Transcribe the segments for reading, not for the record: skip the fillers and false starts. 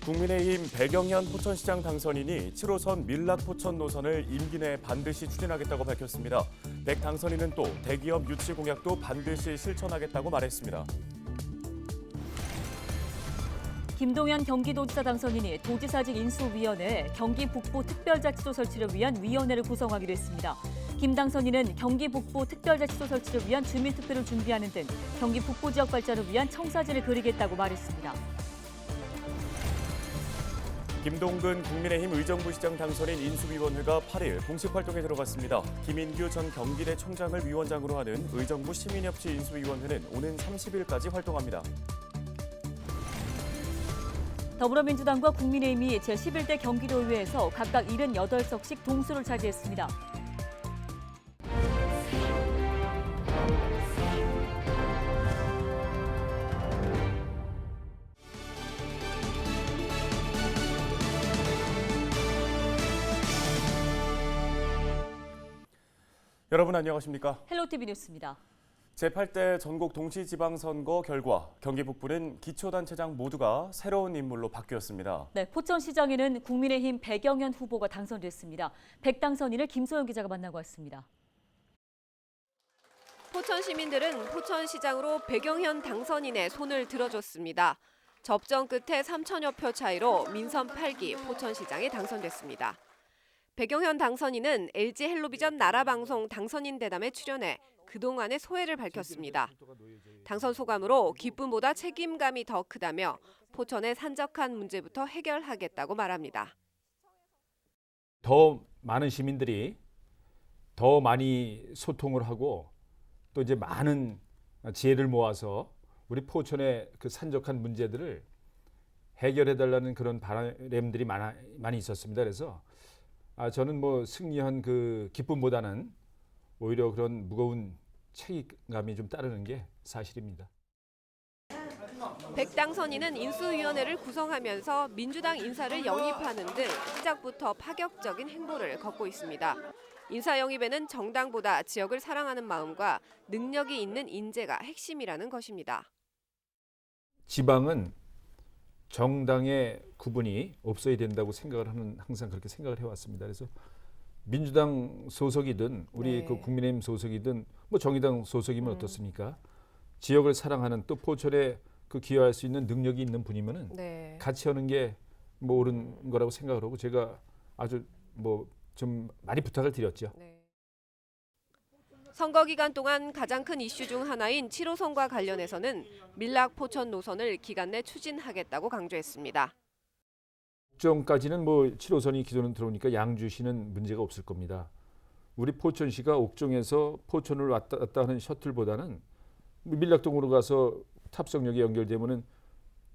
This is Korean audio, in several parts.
국민의힘 배경현 포천시장 당선인이 7호선 밀락포천 노선을 임기 내 반드시 추진하겠다고 밝혔습니다. 백 당선인은 또 대기업 유치 공약도 반드시 실천하겠다고 말했습니다. 김동연 경기도지사 당선인이 도지사직 인수위원회 경기 북부 특별자치도 설치를 위한 위원회를 구성하기로 했습니다. 김 당선인은 경기 북부 특별자치도 설치를 위한 주민투표를 준비하는 등 경기 북부 지역 발전을 위한 청사진을 그리겠다고 말했습니다. 김동근 국민의힘 의정부시장 당선인 인수위원회가 8일 공식 활동에 들어갔습니다. 김인규 전 경기대 총장을 위원장으로 하는 의정부 시민협치 인수위원회는 오는 30일까지 활동합니다. 더불어민주당과 국민의힘이 제11대 경기도의회에서 각각 78석씩 동수를 차지했습니다. 여러분 안녕하십니까? 헬로티비 뉴스입니다. 제8대 전국 동시지방선거 결과 경기 북부는 기초단체장 모두가 새로운 인물로 바뀌었습니다. 네, 포천시장에는 국민의힘 배경현 후보가 당선됐습니다. 백 당선인을 김소영 기자가 만나고 왔습니다. 포천 시민들은 포천시장으로 배경현 당선인의 손을 들어줬습니다. 접전 끝에 3천여 표 차이로 민선 8기 포천시장에 당선됐습니다. 배경현 당선인은 LG 헬로비전 나라방송 당선인 대담에 출연해 그동안의 소회를 밝혔습니다. 당선 소감으로 기쁨보다 책임감이 더 크다며 포천의 산적한 문제부터 해결하겠다고 말합니다. 더 많은 시민들이 더 많이 소통을 하고 또 이제 많은 지혜를 모아서 우리 포천의 그 산적한 문제들을 해결해달라는 그런 바람들이 많이 있었습니다. 그래서 저는 뭐 승리한 그 기쁨보다는 오히려 그런 무거운 책임감이 좀 따르는 게 사실입니다. 백 당선인은 인수위원회를 구성하면서 민주당 인사를 영입하는 등 시작부터 파격적인 행보를 걷고 있습니다. 인사 영입에는 정당보다 지역을 사랑하는 마음과 능력이 있는 인재가 핵심이라는 것입니다. 지방은 정당의 구분이 없어야 된다고 항상 그렇게 생각을 해왔습니다. 그래서 민주당 소속이든 우리 그 국민의힘 소속이든 뭐 정의당 소속이면 어떻습니까? 지역을 사랑하는 또 포천에 그 기여할 수 있는 능력이 있는 분이면은 같이 하는 게 뭐 옳은 거라고 생각을 하고 제가 아주 뭐 좀 많이 부탁을 드렸죠. 선거 기간 동안 가장 큰 이슈 중 하나인 7호선과 관련해서는 밀락 포천 노선을 기간 내 추진하겠다고 강조했습니다. 옥정까지는 뭐 7호선이 기존으로 들어오니까 양주시는 문제가 없을 겁니다. 우리 포천시가 옥정에서 포천을 왔다 갔다 하는 셔틀보다는 밀락동으로 가서 탑승역에 연결되면은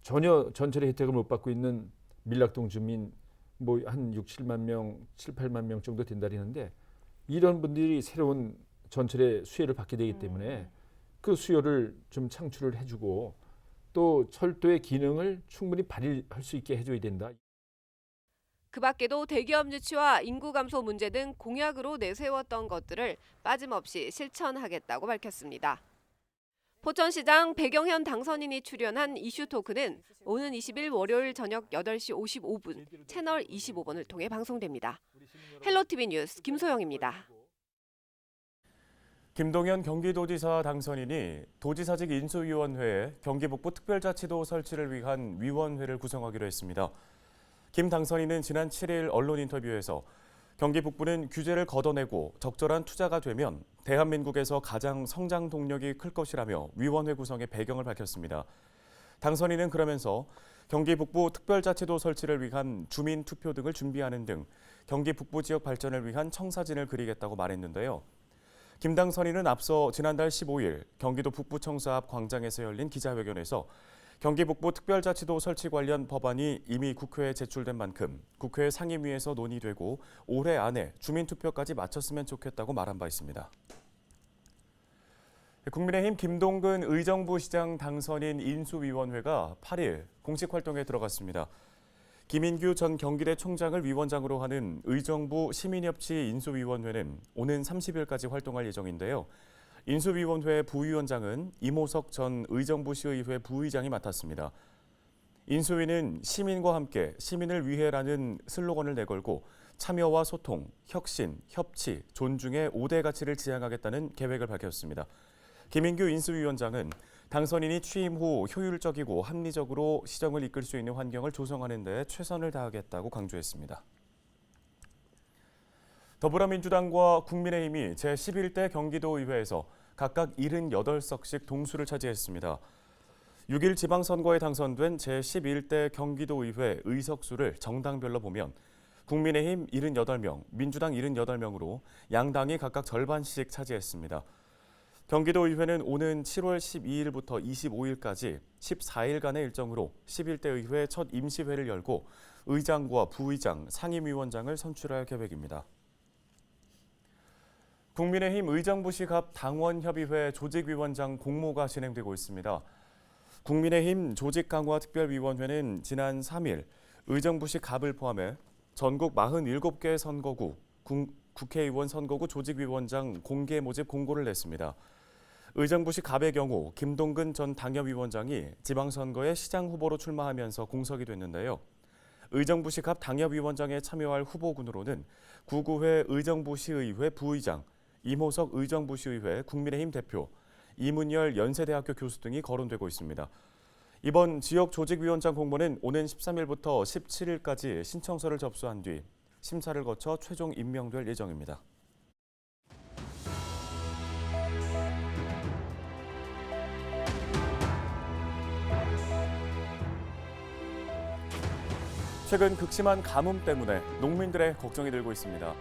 전혀 전철의 혜택을 못 받고 있는 밀락동 주민 뭐 한 6, 7만 명, 7, 8만 명 정도 된다는데 이런 분들이 새로운 전철의 수혜를 받게 되기 때문에 그 수요를 좀 창출을 해주고 또 철도의 기능을 충분히 발휘할 수 있게 해줘야 된다. 그 밖에도 대기업 유치와 인구 감소 문제 등 공약으로 내세웠던 것들을 빠짐없이 실천하겠다고 밝혔습니다. 포천시장 배경현 당선인이 출연한 이슈 토크는 오는 20일 월요일 저녁 8시 55분 채널 25번을 통해 방송됩니다. 헬로티비 뉴스 김소영입니다. 김동연 경기도지사 당선인이 도지사직 인수위원회에 경기 북부 특별자치도 설치를 위한 위원회를 구성하기로 했습니다. 김 당선인은 지난 7일 언론 인터뷰에서 경기 북부는 규제를 걷어내고 적절한 투자가 되면 대한민국에서 가장 성장 동력이 클 것이라며 위원회 구성의 배경을 밝혔습니다. 당선인은 그러면서 경기 북부 특별자치도 설치를 위한 주민 투표 등을 준비하는 등 경기 북부 지역 발전을 위한 청사진을 그리겠다고 말했는데요. 김 당선인은 앞서 지난달 15일 경기도 북부청사 앞 광장에서 열린 기자회견에서 경기 북부 특별자치도 설치 관련 법안이 이미 국회에 제출된 만큼 국회 상임위에서 논의되고 올해 안에 주민투표까지 마쳤으면 좋겠다고 말한 바 있습니다. 국민의힘 김동근 의정부시장 당선인 인수위원회가 8일 공식 활동에 들어갔습니다. 김인규 전 경기대 총장을 위원장으로 하는 의정부 시민협치 인수위원회는 오는 30일까지 활동할 예정인데요. 인수위원회 부위원장은 이모석 전 의정부시의회 부의장이 맡았습니다. 인수위는 시민과 함께 시민을 위해라는 슬로건을 내걸고 참여와 소통, 혁신, 협치, 존중의 5대 가치를 지향하겠다는 계획을 밝혔습니다. 김인규 인수위원장은 당선인이 취임 후 효율적이고 합리적으로 시정을 이끌 수 있는 환경을 조성하는 데 최선을 다하겠다고 강조했습니다. 더불어민주당과 국민의힘이 제11대 경기도의회에서 각각 78석씩 동수를 차지했습니다. 6일 지방선거에 당선된 제11대 경기도의회 의석수를 정당별로 보면 국민의힘 78명, 민주당 78명으로 양당이 각각 절반씩 차지했습니다. 경기도의회는 오는 7월 12일부터 25일까지 14일간의 일정으로 11대 의회 첫 임시회를 열고 의장과 부의장, 상임위원장을 선출할 계획입니다. 국민의힘 의정부시 갑 당원협의회 조직위원장 공모가 진행되고 있습니다. 국민의힘 조직강화특별위원회는 지난 3일 의정부시 갑을 포함해 전국 47개 선거구, 국회의원 선거구 조직위원장 공개 모집 공고를 냈습니다. 의정부시 갑의 경우 김동근 전 당협위원장이 지방선거에 시장 후보로 출마하면서 공석이 됐는데요. 의정부시 갑 당협위원장에 참여할 후보군으로는 구구회 의정부시의회 부의장, 임호석 의정부시의회 국민의힘 대표, 이문열 연세대학교 교수 등이 거론되고 있습니다. 이번 지역 조직위원장 공모는 오는 13일부터 17일까지 신청서를 접수한 뒤 심사를 거쳐 최종 임명될 예정입니다. 최근 극심한 가뭄 때문에 농민들의 걱정이 늘고 있습니다.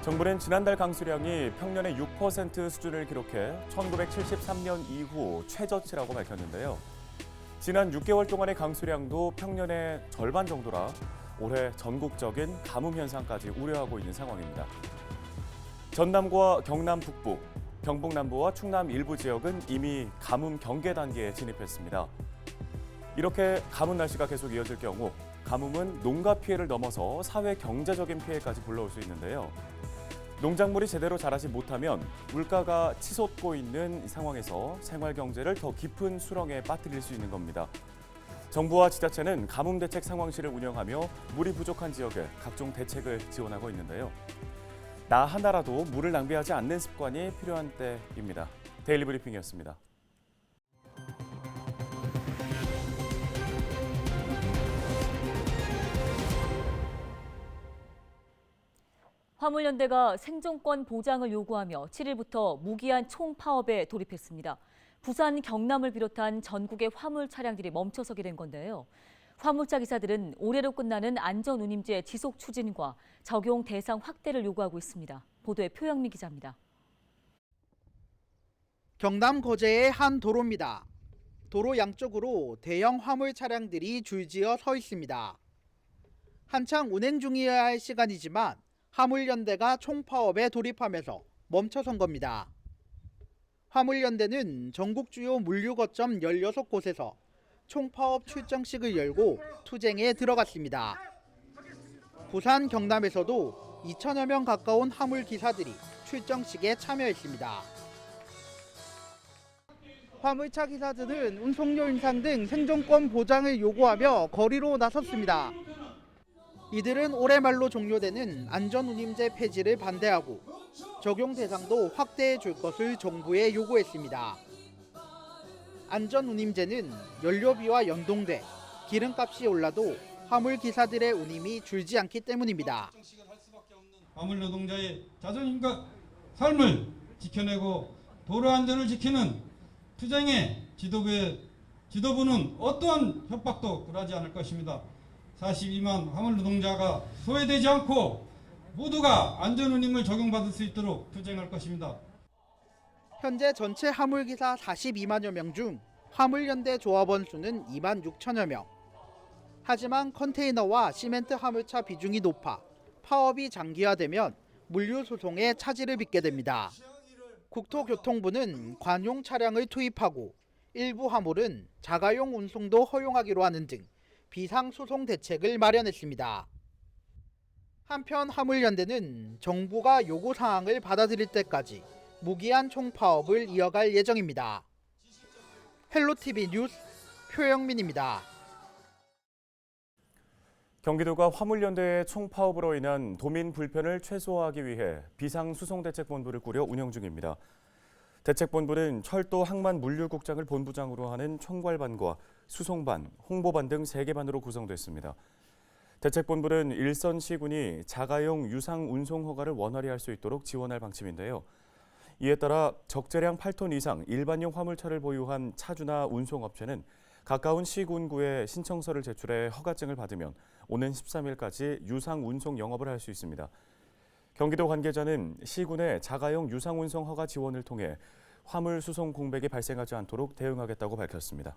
정부는 지난달 강수량이 평년의 6% 수준을 기록해 1973년 이후 최저치라고 밝혔는데요. 지난 6개월 동안의 강수량도 평년의 절반 정도라 올해 전국적인 가뭄 현상까지 우려하고 있는 상황입니다. 전남과 경남 북부, 경북 남부와 충남 일부 지역은 이미 가뭄 경계 단계에 진입했습니다. 이렇게 가뭄 날씨가 계속 이어질 경우 가뭄은 농가 피해를 넘어서 사회 경제적인 피해까지 불러올 수 있는데요. 농작물이 제대로 자라지 못하면 물가가 치솟고 있는 상황에서 생활 경제를 더 깊은 수렁에 빠뜨릴 수 있는 겁니다. 정부와 지자체는 가뭄 대책 상황실을 운영하며 물이 부족한 지역에 각종 대책을 지원하고 있는데요. 나 하나라도 물을 낭비하지 않는 습관이 필요한 때입니다. 데일리 브리핑이었습니다. 화물연대가 생존권 보장을 요구하며 7일부터 무기한 총파업에 돌입했습니다. 부산, 경남을 비롯한 전국의 화물 차량들이 멈춰서게 된 건데요. 화물차 기사들은 올해로 끝나는 안전운임제 지속 추진과 적용 대상 확대를 요구하고 있습니다. 보도에 표영민 기자입니다. 경남 거제의 한 도로입니다. 도로 양쪽으로 대형 화물 차량들이 줄지어 서 있습니다. 한창 운행 중이어야 할 시간이지만 화물연대가 총파업에 돌입하면서 멈춰선 겁니다. 화물연대는 전국 주요 물류 거점 16곳에서 총파업 출정식을 열고 투쟁에 들어갔습니다. 부산, 경남에서도 2천여 명 가까운 화물 기사들이 출정식에 참여했습니다. 화물차 기사들은 운송료 인상 등 생존권 보장을 요구하며 거리로 나섰습니다. 이들은 올해 말로 종료되는 안전운임제 폐지를 반대하고 적용 대상도 확대해 줄 것을 정부에 요구했습니다. 안전운임제는 연료비와 연동돼 기름값이 올라도 화물 기사들의 운임이 줄지 않기 때문입니다. 화물 노동자의 자존심과 삶을 지켜내고 도로 안전을 지키는 투쟁의 지도부는 어떠한 협박도 굴하지 않을 것입니다. 42만 화물 노동자가 소외되지 않고 모두가 안전운임을 적용받을 수 있도록 투쟁할 것입니다. 현재 전체 화물기사 42만여 명 중 화물연대 조합원 수는 2만 6천여 명. 하지만 컨테이너와 시멘트 화물차 비중이 높아 파업이 장기화되면 물류 소송에 차질을 빚게 됩니다. 국토교통부는 관용 차량을 투입하고 일부 화물은 자가용 운송도 허용하기로 하는 등 비상소송 대책을 마련했습니다. 한편 화물연대는 정부가 요구사항을 받아들일 때까지 무기한 총파업을 이어갈 예정입니다. 헬로티비 뉴스 표영민입니다. 경기도가 화물연대의 총파업으로 인한 도민 불편을 최소화하기 위해 비상수송대책본부를 꾸려 운영 중입니다. 대책본부는 철도 항만 물류국장을 본부장으로 하는 총괄반과 수송반, 홍보반 등 3개 반으로 구성됐습니다. 대책본부는 일선 시군이 자가용 유상 운송 허가를 원활히 할 수 있도록 지원할 방침인데요. 이에 따라 적재량 8톤 이상 일반용 화물차를 보유한 차주나 운송업체는 가까운 시군구에 신청서를 제출해 허가증을 받으면 오는 13일까지 유상 운송 영업을 할 수 있습니다. 경기도 관계자는 시군의 자가용 유상 운송 허가 지원을 통해 화물 수송 공백이 발생하지 않도록 대응하겠다고 밝혔습니다.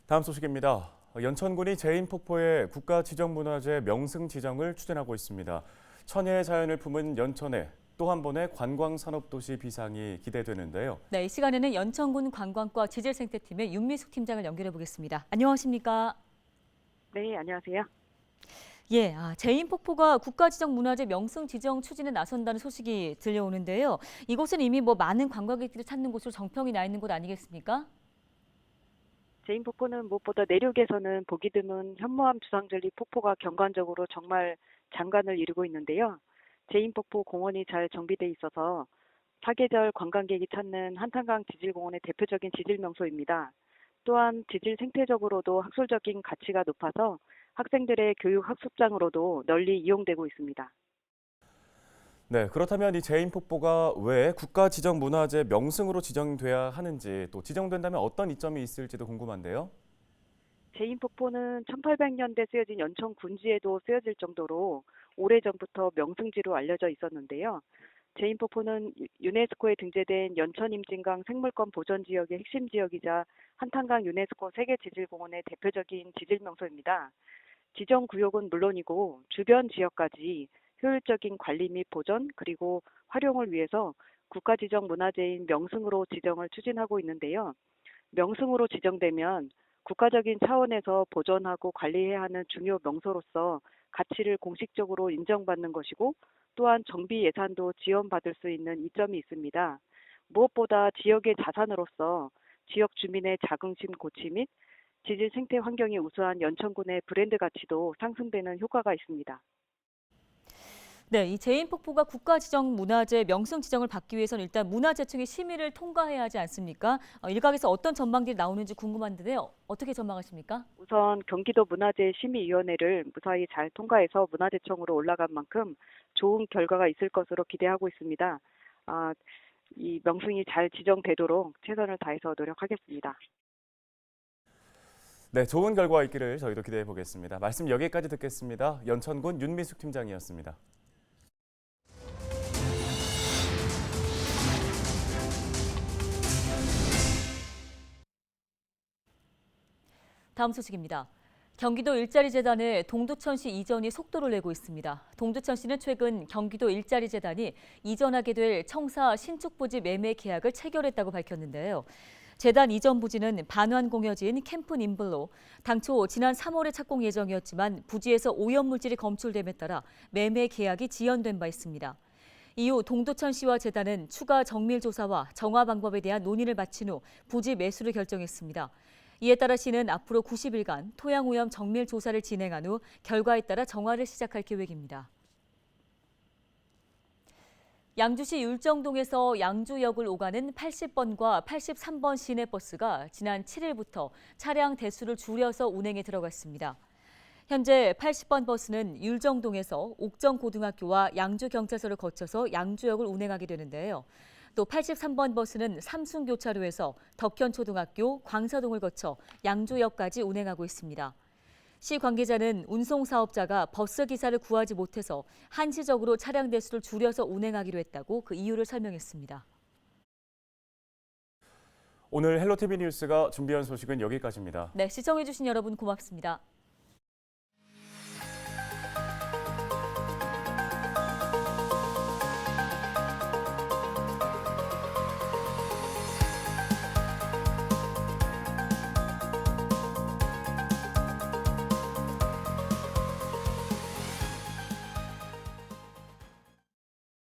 다음 소식입니다. 연천군이 제인폭포의 국가지정문화재 명승 지정을 추진하고 있습니다. 천혜의 자연을 품은 연천에 또 한 번의 관광산업도시 비상이 기대되는데요. 네, 이 시간에는 연천군 관광과 지질생태팀의 윤미숙 팀장을 연결해 보겠습니다. 안녕하십니까? 네, 안녕하세요. 예, 제인폭포가 국가지정문화재 명승 지정 추진에 나선다는 소식이 들려오는데요. 이곳은 이미 많은 관광객들이 찾는 곳으로 정평이 나 있는 곳 아니겠습니까? 제인폭포는 무엇보다 내륙에서는 보기 드문 현무암 주상절리 폭포가 경관적으로 정말 장관을 이루고 있는데요. 제인폭포 공원이 잘 정비돼 있어서 사계절 관광객이 찾는 한탄강 지질공원의 대표적인 지질 명소입니다. 또한 지질 생태적으로도 학술적인 가치가 높아서 학생들의 교육 학습장으로도 널리 이용되고 있습니다. 네, 그렇다면 이 제인폭포가 왜 국가지정문화재 명승으로 지정돼야 하는지 또 지정된다면 어떤 이점이 있을지도 궁금한데요. 제인폭포는 1800년대 쓰여진 연천 군지에도 쓰여질 정도로 오래전부터 명승지로 알려져 있었는데요. 제인폭포는 유네스코에 등재된 연천임진강 생물권 보전지역의 핵심 지역이자 한탄강 유네스코 세계지질공원의 대표적인 지질명소입니다. 지정구역은 물론이고 주변 지역까지 효율적인 관리 및 보전 그리고 활용을 위해서 국가지정문화재인 명승으로 지정을 추진하고 있는데요. 명승으로 지정되면 국가적인 차원에서 보존하고 관리해야 하는 중요 명소로서 가치를 공식적으로 인정받는 것이고 또한 정비 예산도 지원받을 수 있는 이점이 있습니다. 무엇보다 지역의 자산으로서 지역 주민의 자긍심 고취 및 지질 생태 환경이 우수한 연천군의 브랜드 가치도 상승되는 효과가 있습니다. 네, 이 제인폭포가 국가지정문화재 명승 지정을 받기 위해서는 일단 문화재청의 심의를 통과해야 하지 않습니까? 일각에서 어떤 전망들이 나오는지 궁금한데요. 어떻게 전망하십니까? 우선 경기도 문화재심의위원회를 무사히 잘 통과해서 문화재청으로 올라간 만큼 좋은 결과가 있을 것으로 기대하고 있습니다. 이 명승이 잘 지정되도록 최선을 다해서 노력하겠습니다. 네, 좋은 결과 있기를 저희도 기대해 보겠습니다. 말씀 여기까지 듣겠습니다. 연천군 윤미숙 팀장이었습니다. 다음 소식입니다. 경기도 일자리재단의 동두천시 이전이 속도를 내고 있습니다. 동두천시는 최근 경기도 일자리재단이 이전하게 될 청사 신축부지 매매 계약을 체결했다고 밝혔는데요. 재단 이전 부지는 반환공여지인 캠프 님블로 당초 지난 3월에 착공 예정이었지만 부지에서 오염물질이 검출됨에 따라 매매 계약이 지연된 바 있습니다. 이후 동두천시와 재단은 추가 정밀조사와 정화 방법에 대한 논의를 마친 후 부지 매수를 결정했습니다. 이에 따라 시는 앞으로 90일간 토양오염 정밀 조사를 진행한 후 결과에 따라 정화를 시작할 계획입니다. 양주시 율정동에서 양주역을 오가는 80번과 83번 시내버스가 지난 7일부터 차량 대수를 줄여서 운행에 들어갔습니다. 현재 80번 버스는 율정동에서 옥정고등학교와 양주경찰서를 거쳐서 양주역을 운행하게 되는데요. 또 83번 버스는 삼순교차로에서 덕현초등학교, 광사동을 거쳐 양주역까지 운행하고 있습니다. 시 관계자는 운송사업자가 버스 기사를 구하지 못해서 한시적으로 차량 대수를 줄여서 운행하기로 했다고 그 이유를 설명했습니다. 오늘 헬로티비 뉴스가 준비한 소식은 여기까지입니다. 네, 시청해주신 여러분 고맙습니다.